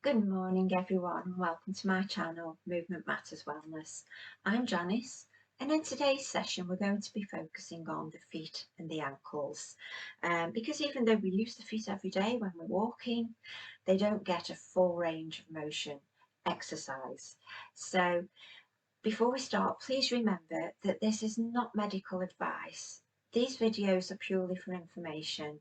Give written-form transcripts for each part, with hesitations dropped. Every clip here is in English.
Good morning everyone and welcome to my channel Movement Matters Wellness. I'm Janice and in today's session we're going to be focusing on the feet and the ankles because even though we use the feet every day when we're walking, they don't get a full range of motion exercise. So before we start, please remember that this is not medical advice. These videos are purely for information,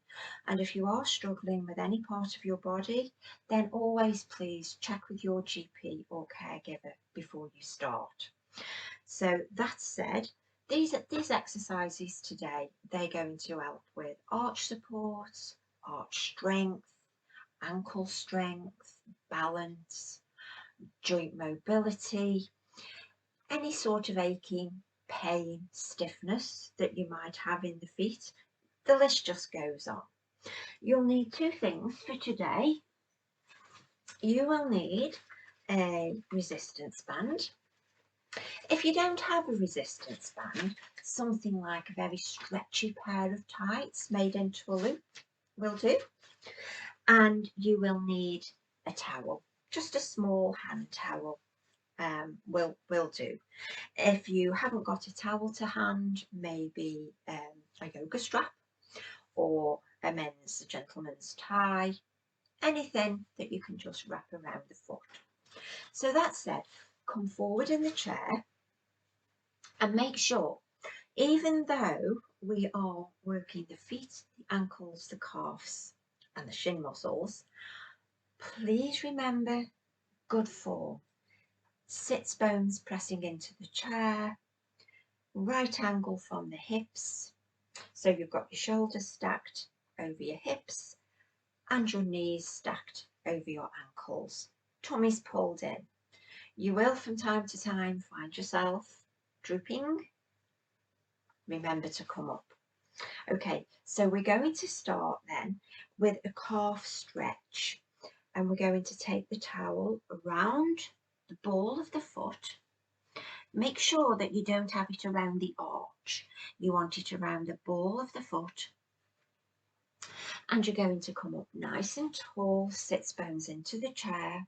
and if you are struggling with any part of your body, then always please check with your GP or caregiver before you start. So that said, these exercises today, they're going to help with arch support, arch strength, ankle strength, balance, joint mobility, any sort of aching, pain, stiffness that you might have in the feet. The list just goes on. You'll need two things for today. You will need a resistance band. If you don't have a resistance band, something like a very stretchy pair of tights made into a loop will do. And you will need a towel, just a small hand towel will do. If you haven't got a towel to hand, maybe a yoga strap or a gentleman's tie, anything that you can just wrap around the foot. So that said, come forward in the chair and make sure, even though we are working the feet, the ankles, the calves and the shin muscles, please remember good form. Sits bones pressing into the chair, right angle from the hips, so you've got your shoulders stacked over your hips and your knees stacked over your ankles. Tummy's pulled in. You will from time to time find yourself drooping. Remember to come up. Okay, so we're going to start then with a calf stretch, and we're going to take the towel around the ball of the foot. Make sure that you don't have it around the arch. You want it around the ball of the foot. And you're going to come up nice and tall, sits bones into the chair,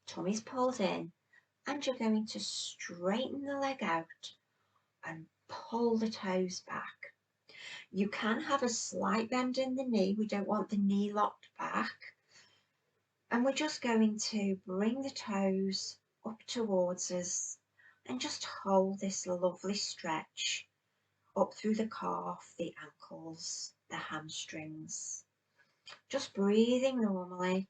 tummy's pulled in, and you're going to straighten the leg out and pull the toes back. You can have a slight bend in the knee. We don't want the knee locked back. And we're just going to bring the toes up towards us and just hold this lovely stretch up through the calf, the ankles, the hamstrings. Just breathing normally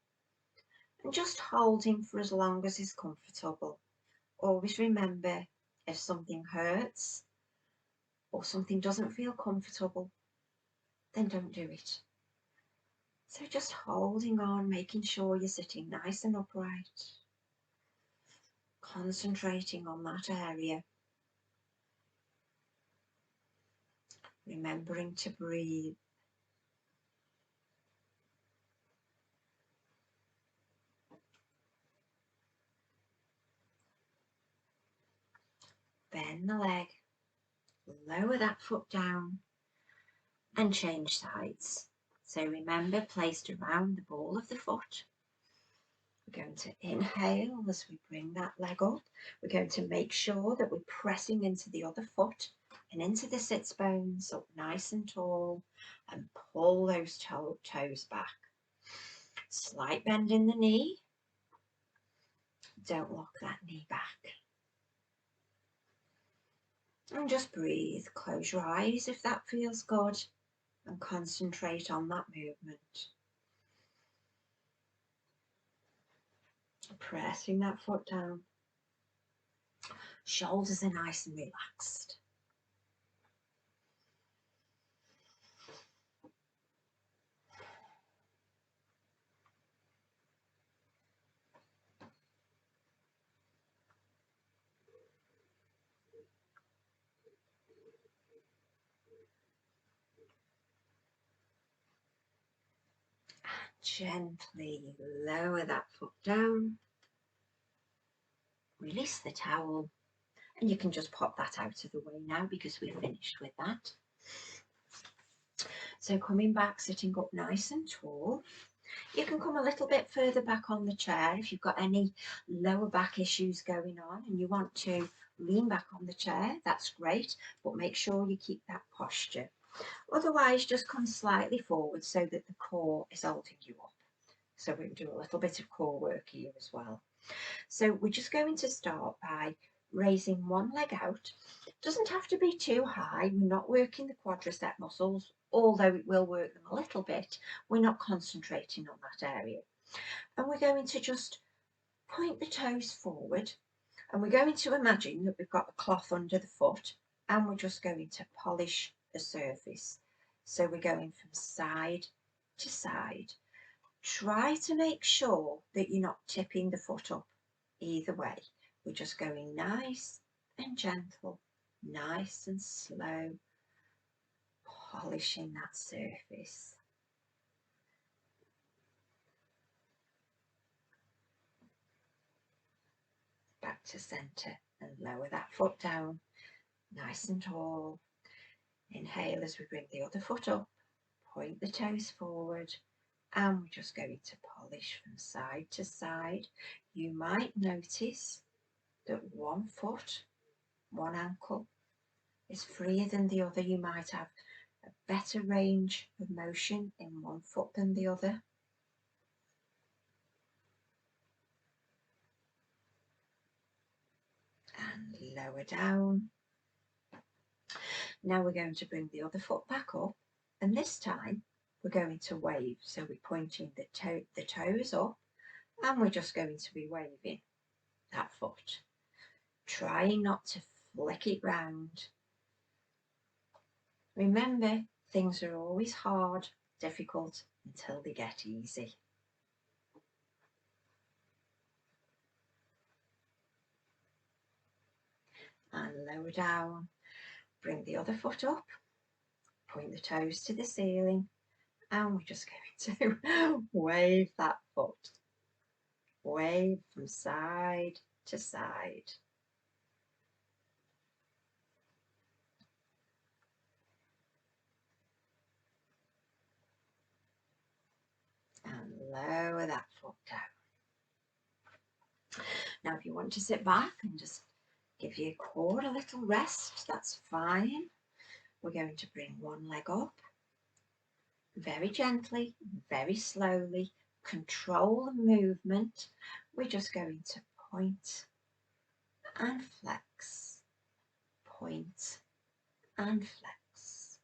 and just holding for as long as is comfortable. Always remember, if something hurts or something doesn't feel comfortable, then don't do it. So just holding on, making sure you're sitting nice and upright, concentrating on that area, remembering to breathe. Bend the leg, lower that foot down and change sides. So remember, placed around the ball of the foot. We're going to inhale as we bring that leg up. We're going to make sure that we're pressing into the other foot and into the sits bones up nice and tall, and pull those toes back. Slight bend in the knee. Don't lock that knee back. And just breathe. Close your eyes if that feels good and concentrate on that movement. Pressing that foot down. Shoulders are nice and relaxed. Gently lower that foot down. Release the towel, and you can just pop that out of the way now because we're finished with that. So coming back, sitting up nice and tall, You can come a little bit further back on the chair if you've got any lower back issues going on and you want to lean back on the chair, that's great, but make sure you keep that posture. Otherwise, just come slightly forward so that the core is holding you up. So we can do a little bit of core work here as well. So we're just going to start by raising one leg out. It doesn't have to be too high. We're not working the quadricep muscles, although it will work them a little bit. We're not concentrating on that area. And we're going to just point the toes forward, and we're going to imagine that we've got a cloth under the foot, and we're just going to polish the surface. So we're going from side to side. Try to make sure that you're not tipping the foot up either way. We're just going nice and gentle, nice and slow, polishing that surface. Back to centre and lower that foot down, nice and tall. Inhale as we bring the other foot up, point the toes forward, and we're just going to polish from side to side. You might notice that one foot, one ankle is freer than the other. You might have a better range of motion in one foot than the other. And lower down. Now we're going to bring the other foot back up, and this time we're going to wave. So we're pointing the toes up, and we're just going to be waving that foot, trying not to flick it round. Remember, things are always hard, difficult, until they get easy. And lower down, bring the other foot up, point the toes to the ceiling, and we're just going to wave that foot. Wave from side to side. And lower that foot down. Now if you want to sit back and just give your core a little rest, that's fine. We're going to bring one leg up, very gently, very slowly, control the movement. We're just going to point and flex, point and flex,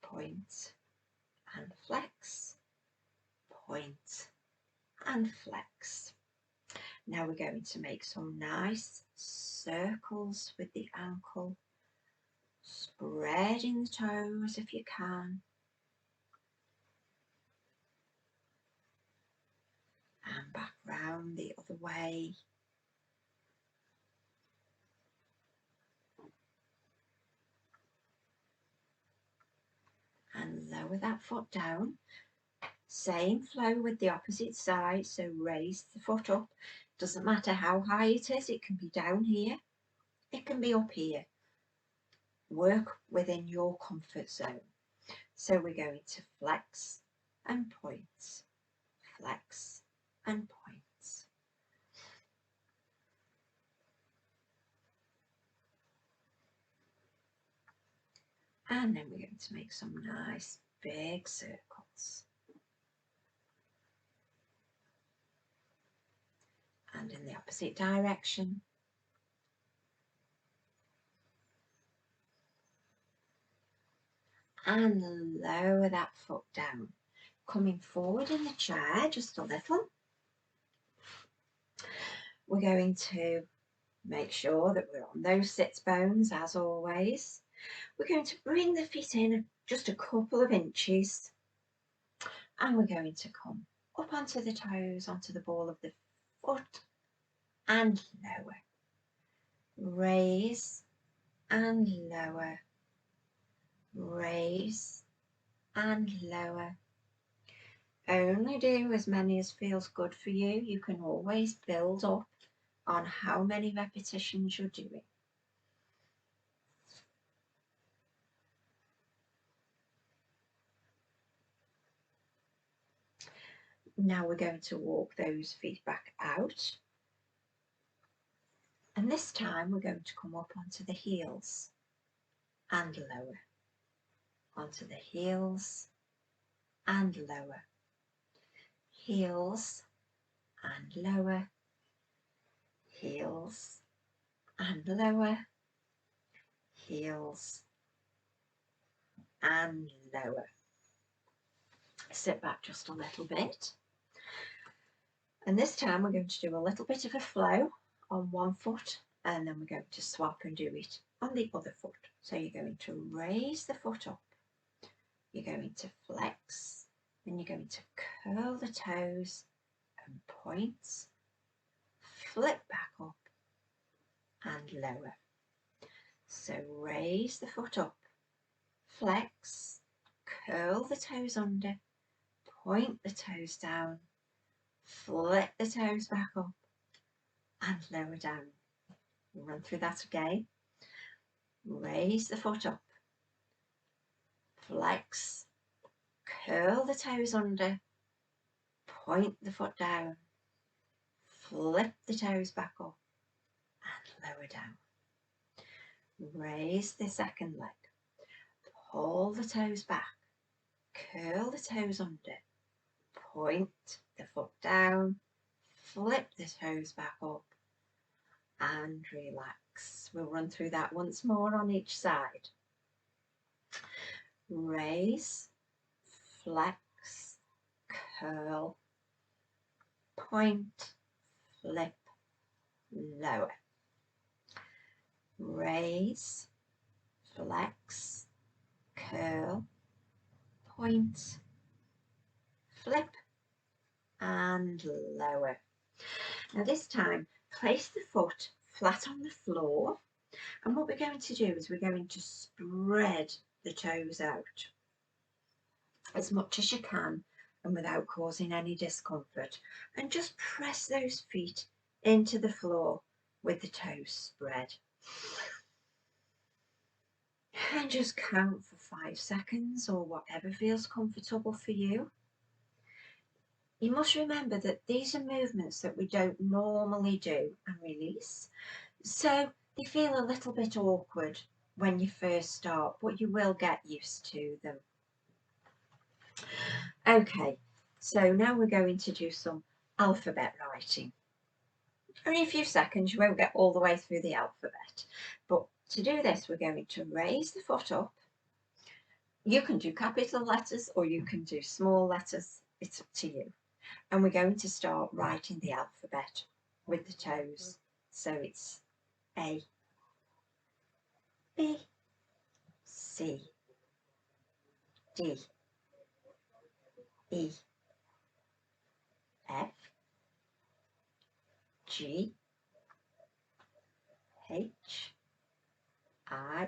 point and flex, point and flex. Now we're going to make some nice circles with the ankle, spreading the toes if you can, and back round the other way. And lower that foot down. Same flow with the opposite side, so raise the foot up. Doesn't matter how high it is, it can be down here, it can be up here. Work within your comfort zone. So we're going to flex and point, flex and point. And then we're going to make some nice big circles. And in the opposite direction. And lower that foot down. Coming forward in the chair just a little. We're going to make sure that we're on those sits bones as always. We're going to bring the feet in just a couple of inches, and we're going to come up onto the toes, onto the ball of the foot, and lower. Raise and lower. Raise and lower. Only do as many as feels good for you. You can always build up on how many repetitions you're doing. Now we're going to walk those feet back out. And this time we're going to come up onto the heels and lower. Onto the heels and lower. Heels and lower. Heels and lower. Heels and lower. Sit back just a little bit. And this time we're going to do a little bit of a flow on one foot, and then we're going to swap and do it on the other foot. So you're going to raise the foot up, you're going to flex, then you're going to curl the toes and point, flip back up and lower. So raise the foot up, flex, curl the toes under, point the toes down, flip the toes back up and lower down. We'll run through that again. Raise the foot up, flex, curl the toes under, point the foot down, flip the toes back up and lower down. Raise the second leg, pull the toes back, curl the toes under, point the foot down, flip the toes back up and relax. We'll run through that once more on each side. Raise, flex, curl, point, flip, lower. Raise, flex, curl, point, flip and lower. Now this time, place the foot flat on the floor, and what we're going to do is we're going to spread the toes out as much as you can and without causing any discomfort, and just press those feet into the floor with the toes spread. And just count for 5 seconds or whatever feels comfortable for you. You must remember that these are movements that we don't normally do and release, so they feel a little bit awkward when you first start, but you will get used to them. Okay, so now we're going to do some alphabet writing. Only a few seconds, you won't get all the way through the alphabet, but to do this we're going to raise the foot up. You can do capital letters or you can do small letters, it's up to you. And we're going to start writing the alphabet with the toes. So it's A, B, C, D, E, F, G, H, I,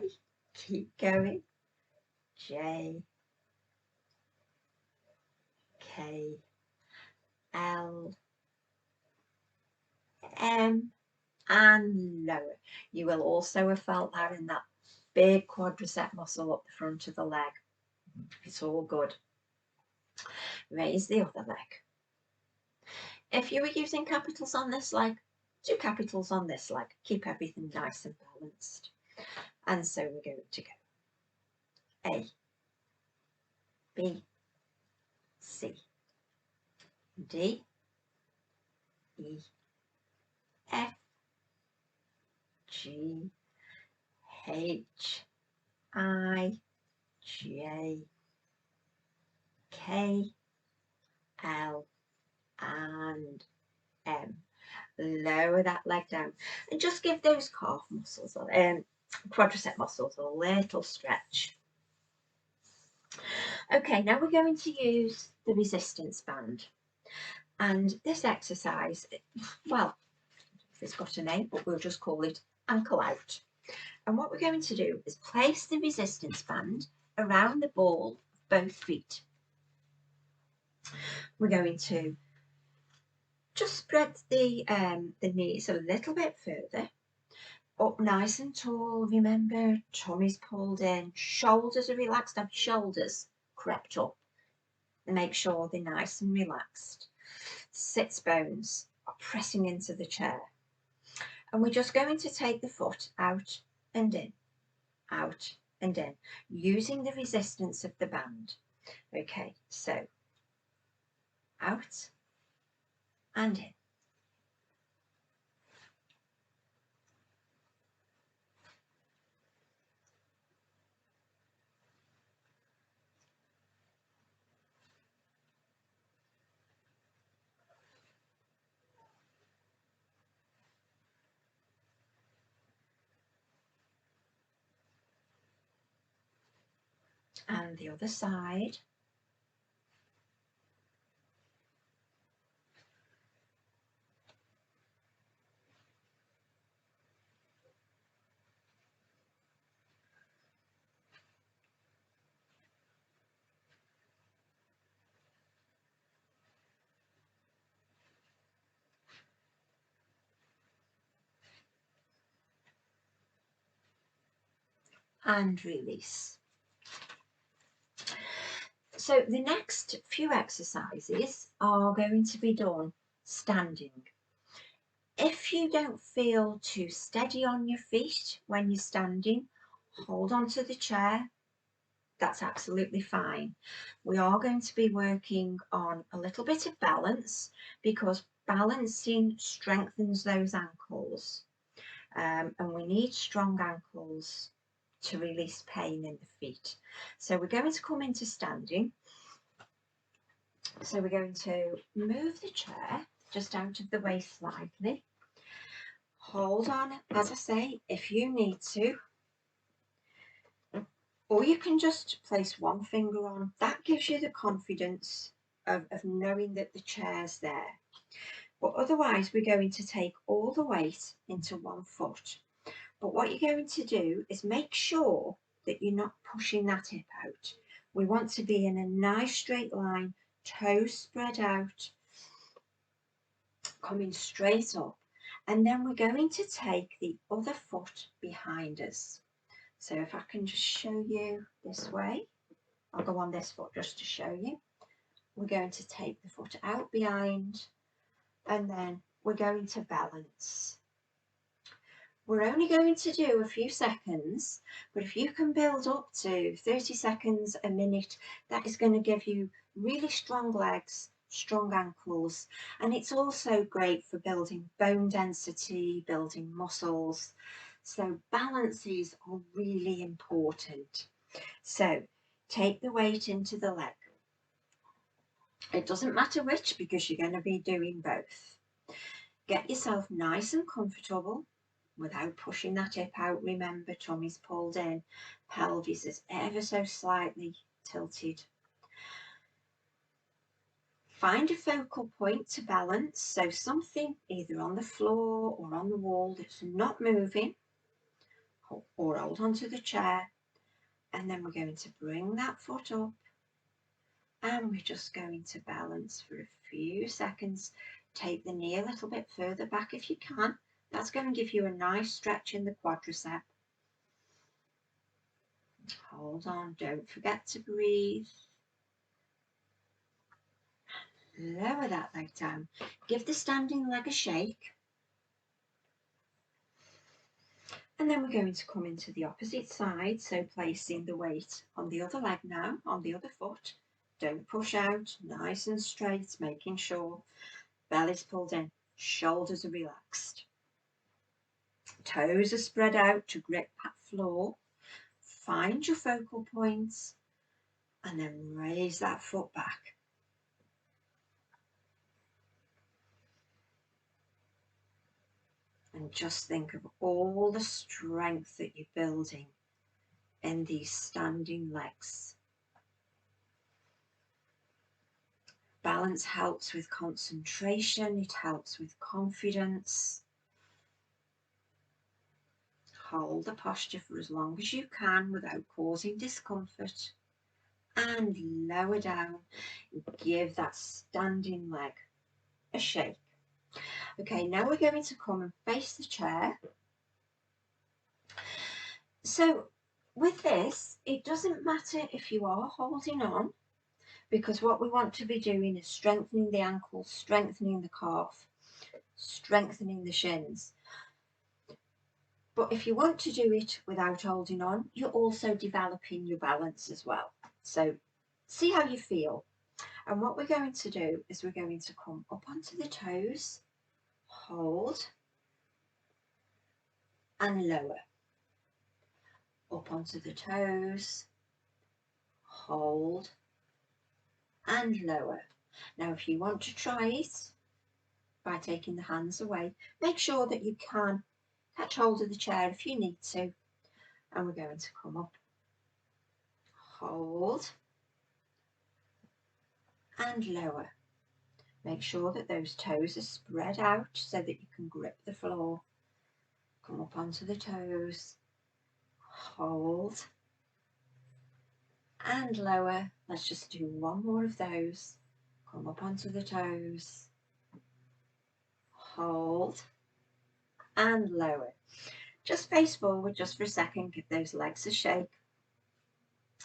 keep going, J, K, L, M, and lower. You will also have felt that in that big quadricep muscle up the front of the leg. It's all good. Raise the other leg. If you were using capitals on this leg, do capitals on this leg. Keep everything nice and balanced. And so we're going to go A, B, C, D, E, F, G, H, I, J, K, L, and M. Lower that leg down and just give those calf muscles, quadricep muscles, a little stretch. Okay, now we're going to use the resistance band. And this exercise, well, it's got a name, but we'll just call it ankle out. And what we're going to do is place the resistance band around the ball of both feet. We're going to just spread the knees a little bit further, up nice and tall. Remember, tummy's pulled in, shoulders are relaxed, and shoulders crept up. And make sure they're nice and relaxed. sits bones are pressing into the chair. And we're just going to take the foot out and in, out and in, using the resistance of the band. Okay, so out and in. And the other side. And release. So the next few exercises are going to be done standing. If you don't feel too steady on your feet when you're standing, hold on to the chair. That's absolutely fine. We are going to be working on a little bit of balance because balancing strengthens those ankles, and we need strong ankles to release pain in the feet. So we're going to come into standing. So we're going to move the chair just out of the way slightly. Hold on, as I say, if you need to. Or you can just place one finger on. That gives you the confidence of knowing that the chair's there. But otherwise, we're going to take all the weight into one foot. But what you're going to do is make sure that you're not pushing that hip out. We want to be in a nice straight line, toes spread out, coming straight up. And then we're going to take the other foot behind us. So if I can just show you this way, I'll go on this foot just to show you. We're going to take the foot out behind and then we're going to balance. We're only going to do a few seconds, but if you can build up to 30 seconds, a minute, that is going to give you really strong legs, strong ankles, and it's also great for building bone density, building muscles. So balances are really important. So take the weight into the leg. It doesn't matter which because you're going to be doing both. Get yourself nice and comfortable without pushing that hip out. Remember, tummy's pulled in, pelvis is ever so slightly tilted. Find a focal point to balance, so something either on the floor or on the wall that's not moving, or hold onto the chair, and then we're going to bring that foot up and we're just going to balance for a few seconds. Take the knee a little bit further back if you can. That's going to give you a nice stretch in the quadricep. Hold on, don't forget to breathe. Lower that leg down. Give the standing leg a shake. And then we're going to come into the opposite side, so placing the weight on the other leg now, on the other foot. Don't push out, nice and straight, making sure belly's pulled in, shoulders are relaxed. Toes are spread out to grip that floor. Find your focal points and then raise that foot back. And just think of all the strength that you're building in these standing legs. Balance helps with concentration, it helps with confidence. Hold the posture for as long as you can without causing discomfort. And lower down, give that standing leg a shake. Okay, now we're going to come and face the chair. So with this, it doesn't matter if you are holding on, because what we want to be doing is strengthening the ankle, strengthening the calf, strengthening the shins. But if you want to do it without holding on, you're also developing your balance as well. So see how you feel. And what we're going to do is we're going to come up onto the toes, hold and lower. Up onto the toes, hold and lower. Now if you want to try it by taking the hands away, make sure that you can catch hold of the chair if you need to. And we're going to come up, hold and lower. Make sure that those toes are spread out so that you can grip the floor. Come up onto the toes, hold and lower. Let's just do one more of those. Come up onto the toes, hold and lower. Just face forward just for a second, give those legs a shake.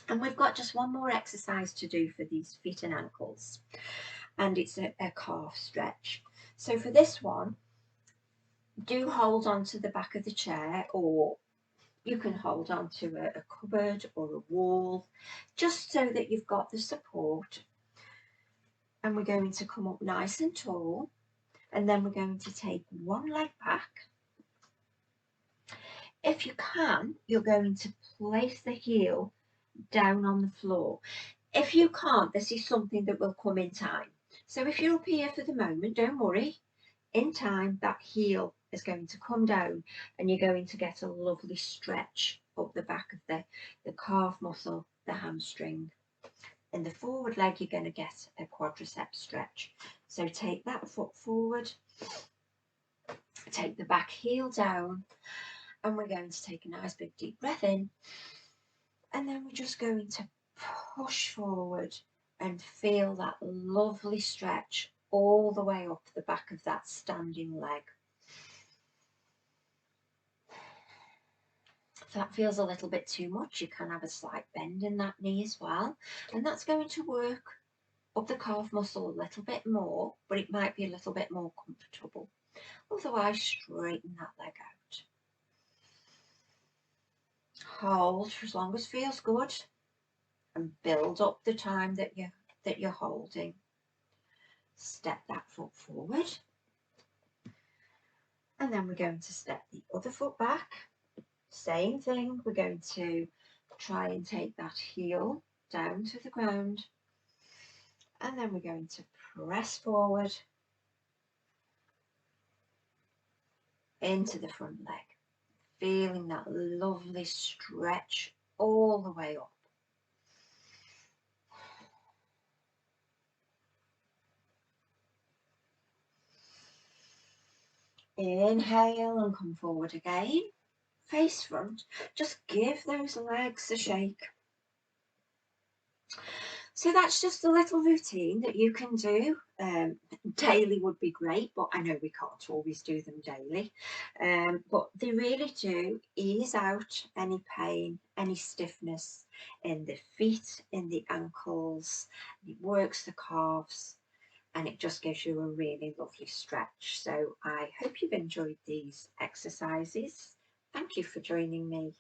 And we've got just one more exercise to do for these feet and ankles, and it's a calf stretch. So for this one, do hold on to the back of the chair, or you can hold on to a cupboard or a wall, just so that you've got the support. And we're going to come up nice and tall, and then we're going to take one leg back. If you can, you're going to place the heel down on the floor. If you can't, this is something that will come in time. So if you're up here for the moment, don't worry. In time, that heel is going to come down and you're going to get a lovely stretch up the back of the calf muscle, the hamstring. In the forward leg, you're going to get a quadricep stretch. So take that foot forward, take the back heel down, and we're going to take a nice big deep breath in. And then we're just going to push forward and feel that lovely stretch all the way up the back of that standing leg. If that feels a little bit too much, you can have a slight bend in that knee as well, and that's going to work up the calf muscle a little bit more, but it might be a little bit more comfortable. Otherwise, straighten that leg out. Hold for as long as feels good, and build up the time that you're holding. Step that foot forward, and then we're going to step the other foot back. Same thing, we're going to try and take that heel down to the ground, and then we're going to press forward into the front leg, feeling that lovely stretch all the way up. Inhale and come forward again, face front. Just give those legs a shake. So that's just a little routine that you can do. Daily would be great, but I know we can't always do them daily. But they really do ease out any pain, any stiffness in the feet, in the ankles. It works the calves, and it just gives you a really lovely stretch. So I hope you've enjoyed these exercises. Thank you for joining me.